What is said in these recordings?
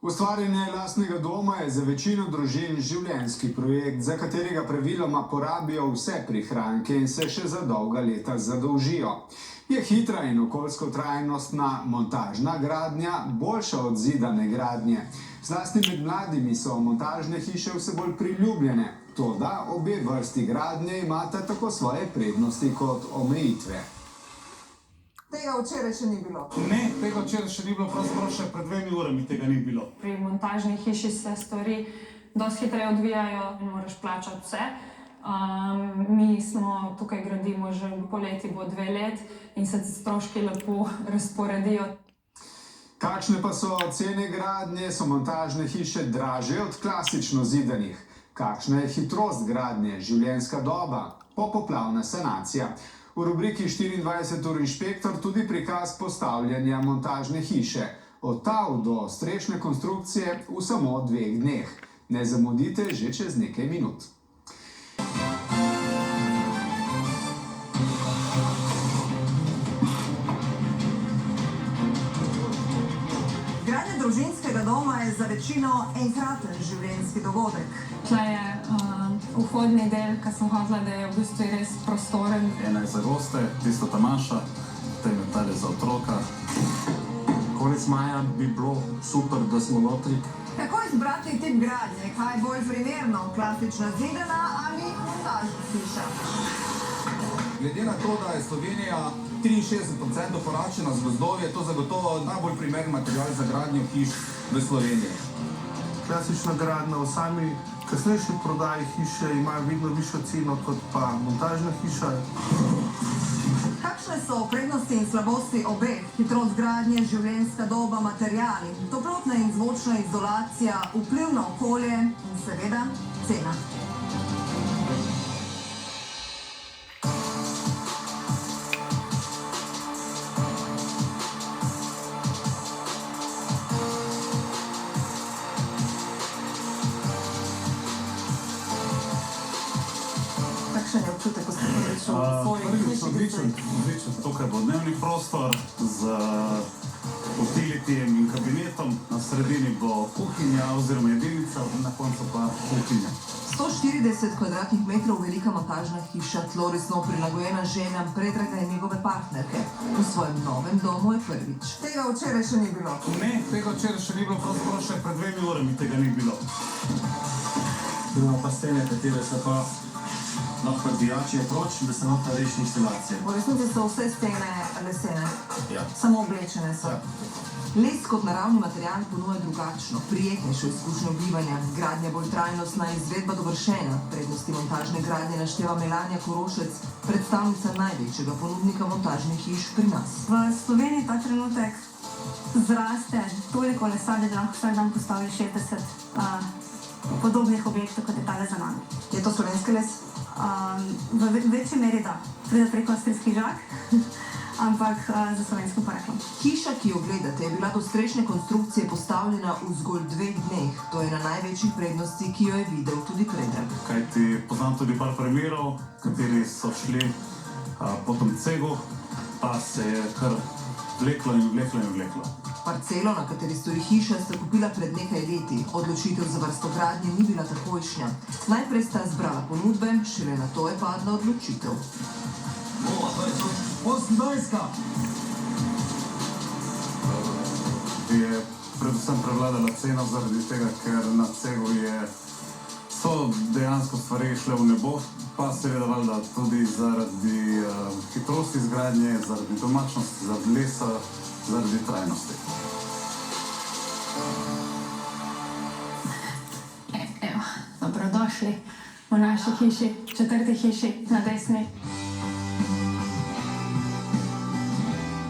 Ustvarjanje lastnega doma je za večino družin življenjski projekt, za katerega praviloma porabijo vse prihranke in se še za dolga leta zadolžijo. Je hitra in okoljsko trajnostna montažna gradnja boljša od zidane gradnje. Zlasti med mladimi so montažne hiše vse bolj priljubljene, toda obe vrsti gradnje imata tako svoje prednosti kot omejitve. Tega včeraj še ni bilo. Ne, tega včeraj še ni bilo, pravzaprav še pred 2 urami tega ni bilo. Pri montažni hiši se stvari dosti hitreje odvijajo in moraš plačati vse. Mi smo tukaj gradimo že poleti bo 2 let in se stroški lepo razporedijo. Kakšne pa so cene gradnje, so montažne hiše dražje od klasično zidanih? Kakšna je hitrost gradnje, življenjska doba, popoplavna sanacija? V rubriki 24 ur inšpektor tudi prikaz postavljanja montažne hiše. Od tal do strešne konstrukcije v samo 2 dneh. Ne zamudite že čez nekaj minut. Gradnja družinskega doma je za večino enkraten življenjski dogodek. Tle je vhodni del, ki sem hotela, da je v bistvu res prostoren. Ena je za goste, tisto ta manjša, potem je tale za otroka. Konec maja bi bilo super, da smo notri. Kako izbrati tip gradnje? Kaj je bolj primerno? Klasična zidana ali montažna hiša? Glede na to, da je Slovenija 63% poračena z gozdovi, je to zagotovo najbolj primeren material za gradnjo hiš v Sloveniji. Klasična gradnja v sami kasnejši prodaji hiše ima vedno višjo ceno kot pa montažna hiša. Kakšne so prednosti in slabosti obeh? Hitrost gradnje, življenjska doba, materiali, toplotna in zvočna izolacija, vpliv na okolje in seveda cena. Kakšen je občutek, ko ste prišli v svoji hiši? Odličen. Tukaj bo dnevni prostor z utilitijem in kabinetom. Na sredini bo kuhinja oziroma jedilnica, na koncu pa kuhinja. 140 kvadratnih metrov velika montažna hiša, tlorisno prilagojena željam Predraga in njegove partnerke. V svojem novem domu je prvič. Tega včeraj še ni bilo. Ne, tega včeraj še ni bilo, pravzaprav še pred 2 urami tega ni bilo. Imamo pa stene, katere se pa lahko dijačijo proč, da se nota reši instalacije. V resnici so vse stene lesene, Ja. samo oblečene so. Les kot naravni material ponuja drugačno, prijetnejšo izkušnjo bivanja, gradnja bolj trajnostna, izvedba dovršena. Prednosti montažne gradnje našteva Melanija Korošec, predstavnica največjega ponudnika montažnih hiš pri nas. V Sloveniji ta trenutek zraste toliko lesa, da lahko vsak dan postavi 60 podobnih objektov, kot je tale za nami. Je to slovenski les? V večji meri da, pride preko avstrijskih žag, ampak za slovenskim poreklom. Hiša, ki jo gledate, je bila do strešne konstrukcije postavljena v zgolj 2 dneh. To je na največjih prednosti, ki jo je videl tudi Predrag. Kajti poznam tudi par primerov, kateri so šli po tem cegu, pa se je kar vleklo in vleklo in vleklo. Parcelo, na kateri stoji hiša, sta kupila pred nekaj leti. Odločitev za vrsto gradnje ni bila takojšnja. Najprej sta zbrala ponudbe, šele nato je padla odločitev. Je predvsem prevladala cena zaradi tega, ker na cegu so dejansko stvari šle v nebo, pa seveda valjda tudi zaradi hitrosti izgradnje, zaradi domačnosti, zaradi lesa, zaradi trajnosti. Evo, dobrodošli v naši hiši, 4. hiši na desni.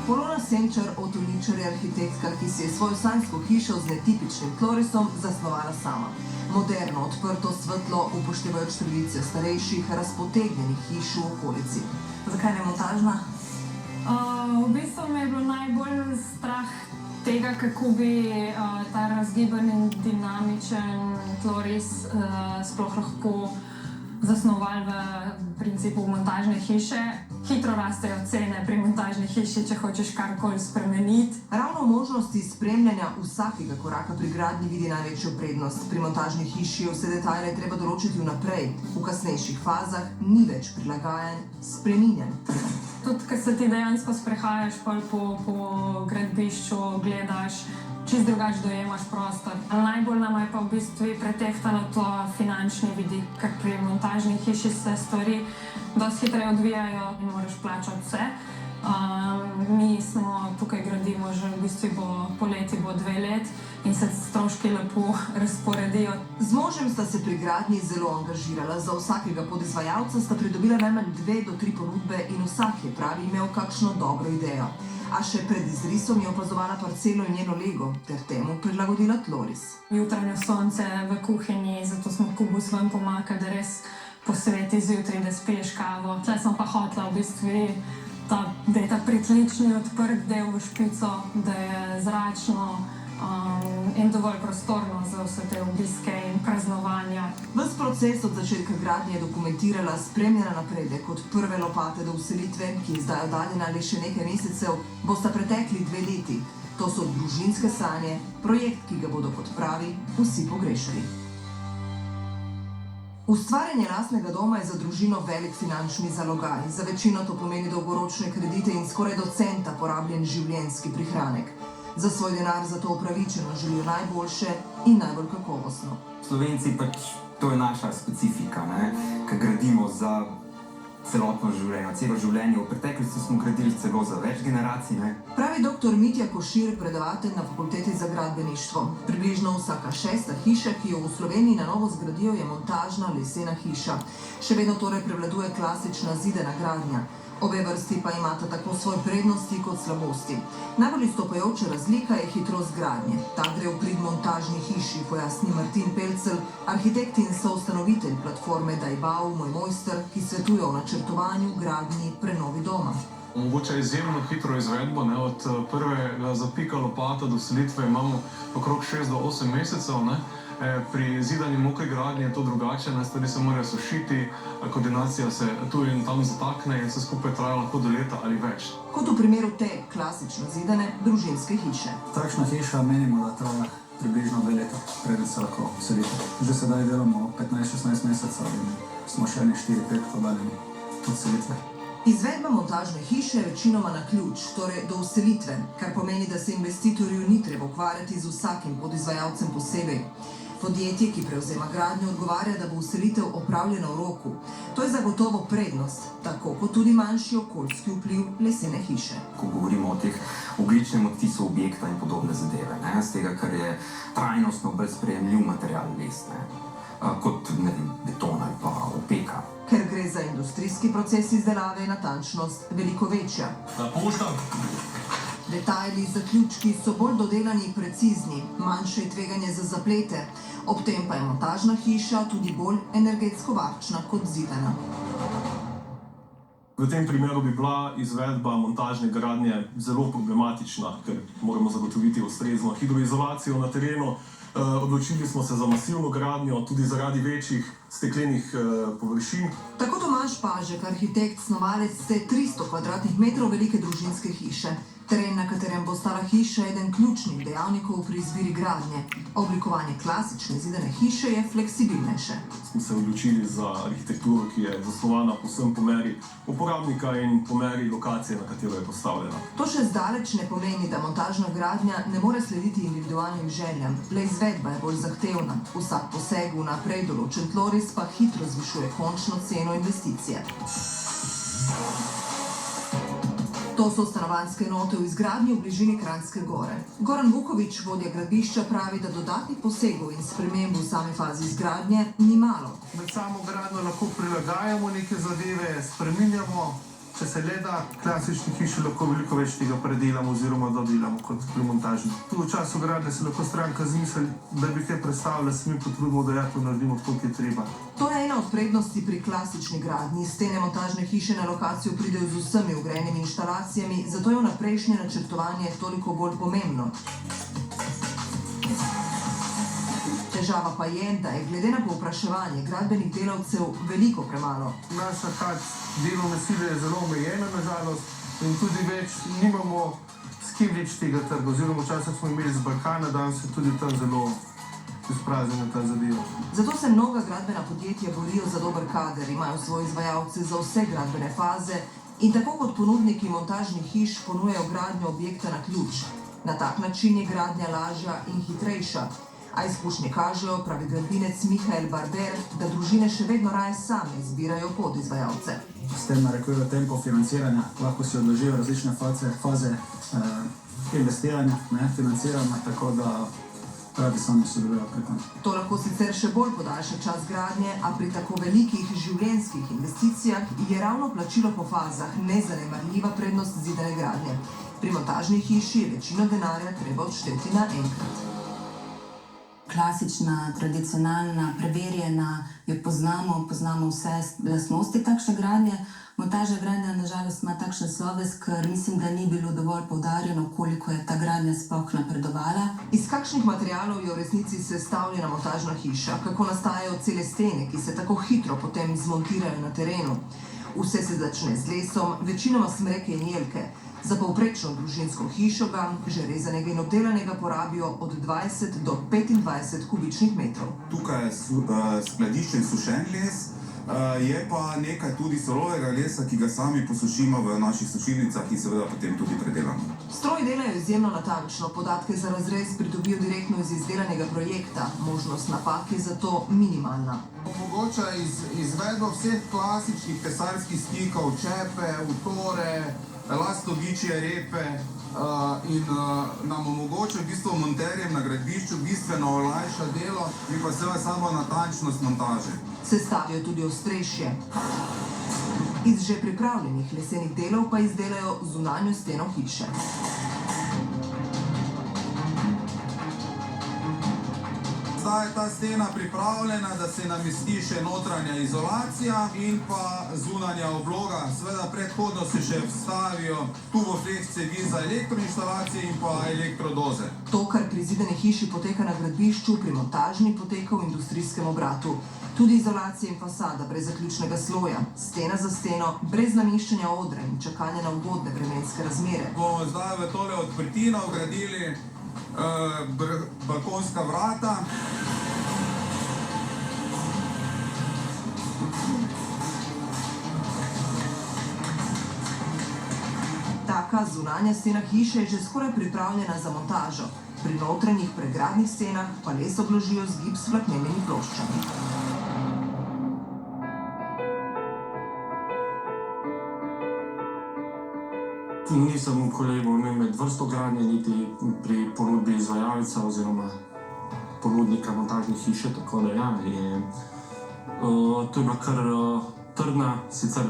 Polona Senčar, Otoličar je arhitektka, ki si je svojo sanjsko hišo z netipičnim tlorisom zasnovala sama. Moderno, odprto, svetlo, upoštevajoč tradicijo starejših, razpotegnjenih hiš v okolici. Zakaj ne montažna? V bistvu me je bilo najbolj strah tega, kako bi ta razgiban in dinamičen tloris sploh lahko zasnovali v principu montažne hiše. Hitro rastejo cene pri montažni hiši, če hočeš karkoli spremeniti. Ravno v možnosti spremljanja vsakega koraka pri gradnji vidi največjo prednost. Pri montažni hiši je vse detajle treba določiti vnaprej. V kasnejših fazah ni več prilagajanj, spreminjanj. Tudi, ker se ti dejansko sprehajaš po gradbišču, gledaš, čist drugače dojemaš prostor. Najbolj nam je pa v bistvu pretehtalo to finančni vidik, ker pri montažni hiši se stvari dosti hitreje odvijajo in moraš plačati vse. Mi smo tukaj gradimo že v bistvu poleti bo 2 let in se stroški lepo razporedijo. Z možem sta se pri gradnji zelo angažirala. Za vsakega podizvajalca sta pridobila najmanj 2 do 3 ponudbe in vsak je pravi imel kakšno dobro idejo. A še pred izrisom je opazovala parcelo in njeno lego ter temu prilagodila tloris. Jutranje sonce v kuhinji, zato smo kubus ven pomakali, da res posveti zjutraj, da spiješ kavo. Tle sem pa hotela v bistvu da je ta pritlični odprt del v špico, da je zračno in dovolj prostorno za vse te obiske in praznovanja. Ves proces od začetka gradnje je dokumentirala, spremljala napredek od prve lopate do vselitve, ki je zdaj oddaljena le še nekaj mesecev, bosta pretekli 2 leti. To so družinske sanje, projekt, ki ga bodo, kot pravi, vsi pogrešali. Ustvarjanje lastnega doma je za družino velik finančni zalogaj. Za večino to pomeni dolgoročne kredite in skoraj do centa porabljen življenjski prihranek. Za svoj denar zato upravičeno želijo najboljše in najbolj kakovostno. Slovenci pač, to je naša specifika, ker gradimo za celotno življenje. Celo življenje v preteklosti smo gradili celo za več generacij. Pravi dr. Mitja Košir, predavatelj na Fakulteti za gradbeništvo. Približno vsaka 6. hiša, ki jo v Sloveniji na novo zgradijo, je montažna lesena hiša. Še vedno torej prevladuje klasična zidana gradnja. Obe vrsti pa imata tako svoje prednosti kot slabosti. Najbolj izstopajoča razlika je hitrost gradnje. Ta gre v prid montažni hiši, pojasni Martin Pelcel, arhitekt in soustanovitelj platforme Dajbau, Moj mojster, ki svetuje o načrtovanju, gradnji, prenovi doma. Omogoča izjemno hitro izvedbo. Od prvega zapika lopata do selitve imamo okrog 6 do 8 mesecev. Pri zidanju mokre gradnje je to drugače, stvari se morajo sušiti, koordinacija se tu in tam zatakne in vse skupaj traja lahko do leta ali več. Kot v primeru te klasično zidane družinske hiše. Takšna hiša menimo, da traja približno 2 leta, preden se lahko selite. Že sedaj delamo 15-16 mesecev in smo še 4-5 oddaljeni od selitve. Izvedba montažne hiše je večinoma na ključ, torej do vselitve, kar pomeni, da se investitorju ni treba ukvarjati z vsakim podizvajalcem posebej. Podjetje, ki prevzema gradnjo, odgovarja, da bo vselitev opravljena v roku. To je zagotovo prednost, tako kot tudi manjši okoljski vpliv lesene hiše. Ko govorimo o teh ogljičnem odtisu objekta in podobne zadeve, z tega, kar je trajnostno bolj sprejemljiv material les, kot beton ali pa opeka. Ker gre za industrijski proces izdelave, je natančnost veliko večja. Detajli, zaključki so bolj dodelani in precizni, manjše je tveganje za zaplete. Ob tem pa je montažna hiša tudi bolj energetsko varčna kot zidana. V tem primeru bi bila izvedba montažne gradnje zelo problematična, ker moramo zagotoviti ustrezno hidroizolacijo na terenu. Odločili smo se za masivno gradnjo, tudi zaradi večjih steklenih površin. Tako Tomaž Pažek, arhitekt, snovalec te 300 kvadratnih metrov velike družinske hiše. Teren, na katerem bo stala hiša, je eden ključnih dejavnikov pri izbiri gradnje. Oblikovanje klasične zidane hiše je fleksibilnejše. Smo se odločili za arhitekturo, ki je zasnovana povsem po meri uporabnika in po meri lokacije, na katero je postavljena. To še zdaleč ne pomeni, da montažna gradnja ne more slediti individualnim željam. Le izvedba je bolj zahtevna. Vsak poseg v naprej določen tloris pa hitro zvišuje končno ceno investicije. To so stanovanjske enote v izgradnji v bližini Kranjske Gore. Goran Vuković, vodja gradbišča, pravi, da dodatnih posegov in sprememb v sami fazi izgradnje ni malo. Med samo gradnjo lahko prilagajamo neke zadeve, spreminjamo. Če se le da, klasični hiši lahko veliko več tega predelamo oziroma dodelamo kot pri montažni. Tu v času gradnje se lahko stranka zmisli, da bi kaj predstavljala, se mi potrudimo, da to naredimo tako, kot je treba. To je ena od prednosti pri klasični gradnji. Stene montažne hiše na lokacijo pridejo z vsemi vgrajenimi inštalacijami, zato je vnaprejšnje načrtovanje toliko bolj pomembno. Težava pa je, da je glede na povpraševanje gradbenih delavcev veliko premalo. Naša delovna sila je zelo omejena, nažalost, in tudi več nimamo s kim več tega trga. Oziroma, včasih smo imeli z Balkana, danes je tudi tam zelo izpraznjena ta zadeva. Zato se mnoga gradbena podjetja borijo za dober kader, imajo svoje izvajalce za vse gradbene faze in tako kot ponudniki montažnih hiš ponujajo gradnjo objekta na ključ. Na tak način je gradnja lažja in hitrejša. A izkušnje kažejo, pravi gradbinec Mihael Barber, da družine še vedno raje same izbirajo podizvajalce. S tem narekujejo tempo financiranja, lahko si odložijo različne faze investiranja, financiranja, tako da radi sami sodelujejo pri tem. To lahko sicer še bolj podaljša čas gradnje, a pri tako velikih življenjskih investicijah je ravno plačilo po fazah nezanemarljiva prednost zidane gradnje. Pri montažni hiši je večino denarja treba odšteti naenkrat. Klasična, tradicionalna, preverjena, jo poznamo vse lastnosti takšne gradnje. Montažna gradnja nažalost ima takšen sloves, ker mislim, da ni bilo dovolj poudarjeno, koliko je ta gradnja sploh napredovala. Iz kakšnih materialov je v resnici sestavljena montažna hiša? Kako nastajajo cele stene, ki se tako hitro potem zmontirajo na terenu? Vse se začne z lesom, večinoma smreke in jelke. Za povprečno družinsko hišo ga, že rezanega in obdelanega, porabijo od 20 do 25 kubičnih metrov. Tukaj je skladiščen sušen les, je pa nekaj tudi surovega lesa, ki ga sami posušimo v naših sušilnicah in seveda potem tudi predelamo. Stroji delajo izjemno natančno, podatke za razrez pridobijo direktno iz izdelanega projekta, možnost napak je zato minimalna. Omogoča izvedbo vseh klasičnih tesarskih stikov, čepe, utore, lastovičje repe in nam omogoča v bistvu monterjem na gradbišču bistveno olajša delo in pa seveda samo natančnost montaže. Sestavijo tudi ostrešje. Iz že pripravljenih lesenih delov pa izdelajo zunanjo steno hiše. Zdaj je ta stena pripravljena, da se namesti še notranja izolacija in pa zunanja obloga. Seveda predhodno se še vstavijo tuboflex cevi za elektroinštalacije in pa elektrodoze. To, kar pri zidani hiši poteka na gradbišču, pri montažni poteka v industrijskem obratu. Tudi izolacija in fasada brez zaključnega sloja, stena za steno, brez nameščanja odra in čakanja na ugodne vremenske razmere. Bomo zdaj v tole odprtino vgradili balkonska vrata. Taka zunanja stena hiše je že skoraj pripravljena za montažo. Pri notranjih pregradnih stenah pa les obložijo z gips vlaknenimi ploščami. Nisem kolegov imel med vrsto gradnje, niti pri ponudbi izvajalca oziroma ponudnika montažne hiše, tako da ja, to je bila kar trdna, sicer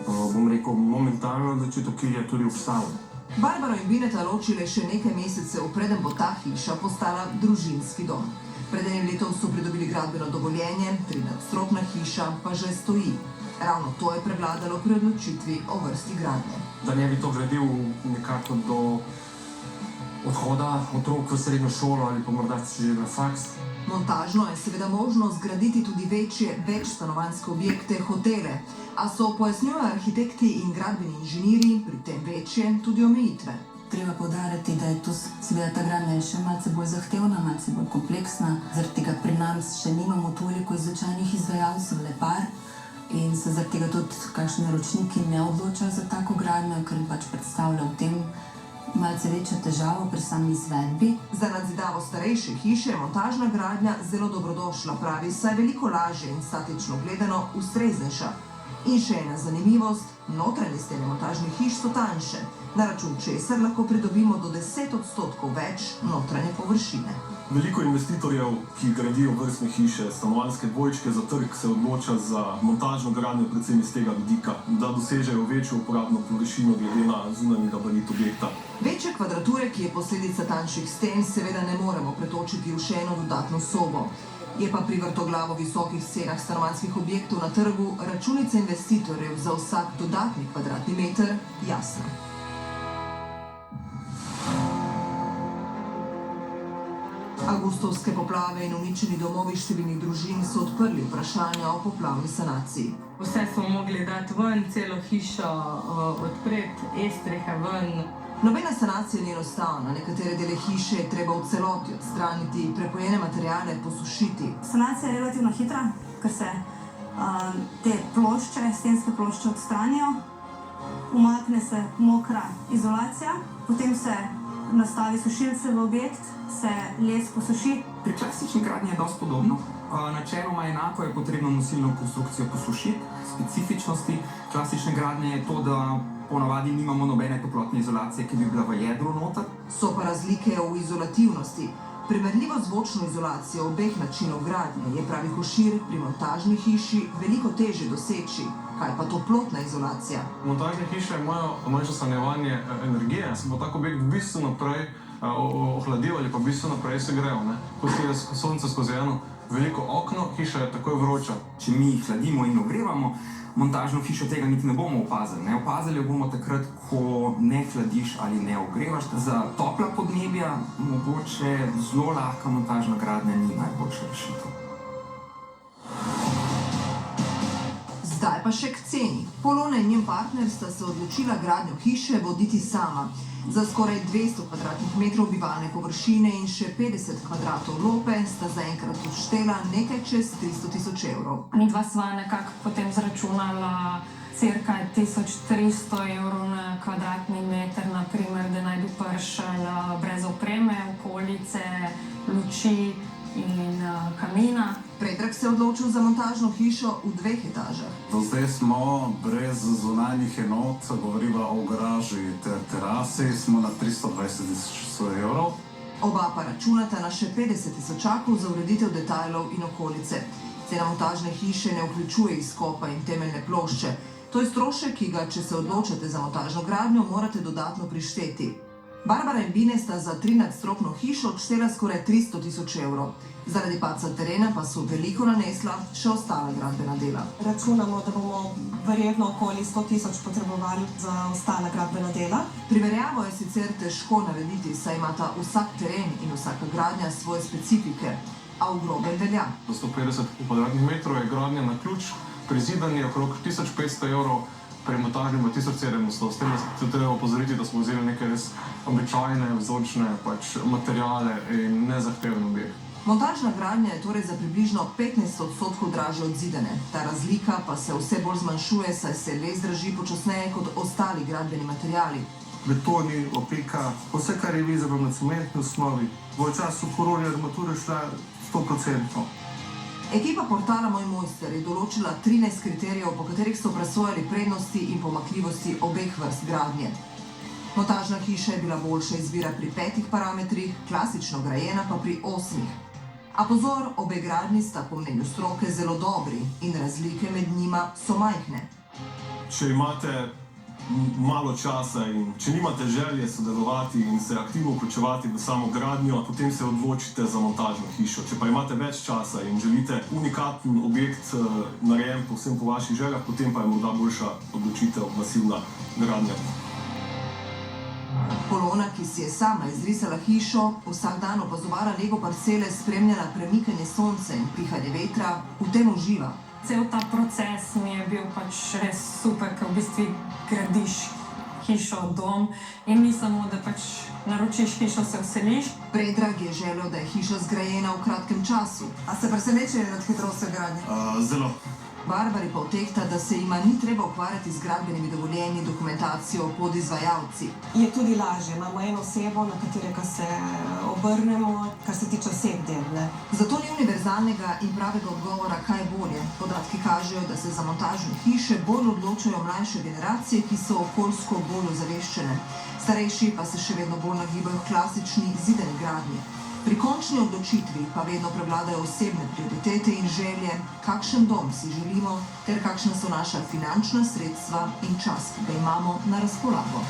bom rekel momentalno odločitev, ki je tudi obstala. Barbaro in Bineta ločile še nekaj mesecev, preden bo ta hiša postala družinski dom. Pred enim letom so pridobili gradbeno dovoljenje, 3-nadstropna hiša pa že stoji. Ravno to je prevladalo pri odločitvi o vrsti gradnje. Da ne bi to gradil nekako do odhoda otrok v srednjo šolo ali pa morda že na faks. Montažno je seveda možno zgraditi tudi večje, večstanovanjske objekte, hotele, a so, pojasnjujejo arhitekti in gradbeni inženirji, pri tem večje tudi omejitve. Treba poudariti, da je tu seveda ta gradnja še malce bolj zahtevna, malce bolj kompleksna. Zaradi tega pri nas še nimamo toliko izučenih izvajalcev, le par. In se zaradi tega tudi kakšni naročniki ne odločajo za tako gradnjo, ker pač predstavlja v tem malce večjo težavo pri sami izvedbi. Za nadzidavo starejše hiše je montažna gradnja zelo dobrodošla, pravi, saj veliko lažje in statično gledano ustreznejša. In še ena zanimivost, notranje stene montažnih hiš so tanjše, na račun česar lahko pridobimo do 10% več notranje površine. Veliko investitorjev, ki gradijo vrstne hiše, stanovanjske dvojčke za trg, se odloča za montažno gradnjo predvsem iz tega vidika, da dosežejo večjo uporabno površino glede na zunanji gabarit objekta. Večje kvadrature, ki je posledica tanjših sten, seveda ne moremo pretočiti v še eno dodatno sobo. Je pa pri vrtoglavo visokih cenah stanovanjskih objektov na trgu računica investitorjev za vsak dodatni kvadratni meter jasna. A Avgustovske poplave in uničeni domovi številnih družin so odprli vprašanja o poplavni sanaciji. Vse smo mogli dati ven, celo hišo odpreti, strehe ven. Nobena sanacija ni enostavna, nekatere dele hiše je treba v celoti odstraniti, prepojene materiale posušiti. Sanacija je relativno hitra, ker se te plošče, stenske plošče odstranijo, umakne se mokra izolacija, potem se nastavi sušilce v objekt, se les posuši. Pri klasični gradnji je dosti podobno. Načeloma enako je potrebno nosilno konstrukcijo posušiti. Specifičnosti klasične gradnje je to, da ponavadi nimamo nobene toplotne izolacije, ki bi bila v jedru noter. So pa razlike v izolativnosti. Primerljivo zvočno izolacijo obeh načinov gradnje je, pravi Košir, pri montažni hiši veliko težje doseči. Kaj pa toplotna izolacija? Montažne hiše imajo manjše shranjevanje energije, se bo tak objekt bistveno prej ohladil ali pa bistveno prej segrel. Ko pride sonce skozi eno veliko okno, hiša je takoj vroča. Če mi hladimo in ogrevamo, montažno hišo tega niti ne bomo opazili. Opazili jo bomo takrat, ko ne hladiš ali ne ogrevaš. Za topla podnebja mogoče zelo lahka montažna gradnja ni najboljša rešitev. Zdaj pa še k ceni. Polona in njen partner sta se odločila gradnjo hiše voditi sama. Za skoraj 200 kvadratnih metrov bivalne površine in še 50 kvadratov lope sta zaenkrat odštela nekaj čez 300 tisoč evrov. Midva sva nekako potem zračunala cirka 1300 evrov na kvadratni meter, naprimer, da naj bi prišel brez opreme, okolice, luči in kamina. Predrag se je odločil za montažno hišo v 2 etažah. Do zdaj smo brez zunanjih enot, govoriva o garaži ter terasi, smo na 320 tisoč evrov. Oba pa računata na še 50 tisočakov za ureditev detajlov in okolice. Cena montažne hiše ne vključuje izkopa in temeljne plošče. To je strošek, ki ga, če se odločate za montažno gradnjo, morate dodatno prišteti. Barbara in Bine sta za 3-nadstropno hišo odštela skoraj 300 tisoč evrov. Zaradi padca terena pa so veliko nanesla še ostala gradbena dela. Računamo, da bomo verjetno okoli 100 tisoč potrebovali za ostala gradbena dela. Primerjavo je sicer težko narediti, saj imata vsak teren in vsaka gradnja svoje specifike, a v grobem velja. Do 150 kvadratnih metrov je gradnja na ključ, pri zidanju okrog 1500 evrov, pri montažni pa 1700. S tem se treba opozoriti, da smo vzeli neke res običajne, vzorčne materiale in nezahteven objekt. Montažna gradnja je torej za približno 15% dražja od zidane. Ta razlika pa se vse bolj zmanjšuje, saj se les draži počasneje kot ostali gradbeni materiali. Betoni, opeka, vse, kar je vezano na cementni osnovi, bo v času korone armature šla 100%. Ekipa portala Moj Mojster je določila 13 kriterijev, po katerih so presojali prednosti in pomanjkljivosti obeh vrst gradnje. Montažna hiša je bila boljša izbira pri 5 parametrih, klasično grajena pa pri 8. A pozor, obe gradnji sta po mnenju stroke zelo dobri in razlike med njima so majhne. Če imate malo časa in če nimate želje sodelovati in se aktivno vključevati v samo gradnjo, potem se odločite za montažno hišo. Če pa imate več časa in želite unikaten objekt narejen povsem po vaših željah, potem pa je morda boljša odločitev masivna gradnja. Polona, ki si je sama izrisala hišo, vsak dan opazovala lego parcele, spremljala premikanje sonca in pihanje vetra, v tem uživa. Cel ta proces mi je bil res super, ker v bistvu gradiš hišo, dom in ni samo, da naročiš hišo, se vseliš. Predrag je želel, da je hiša zgrajena v kratkem času. A ste presenečeni nad hitrostjo gradnje? Zelo. Barbari pa vtehta, da se jima ni treba ukvarjati z gradbenimi dovoljenji, dokumentacijo, podizvajalci. Je tudi lažje, imamo eno osebo, na katerega se obrnemo, kar se tiče vseh del. Zato ni univerzalnega in pravega odgovora, kaj je bolje. Podatki kažejo, da se za montažne hiše bolj odločajo mlajše generacije, ki so okoljsko bolj ozaveščene. Starejši pa se še vedno bolj nagibajo k klasični zidani gradnji. Pri končni odločitvi pa vedno prevladajo osebne prioritete in želje, kakšen dom si želimo, ter kakšna so naša finančna sredstva in čas, ki ga imamo na razpolago.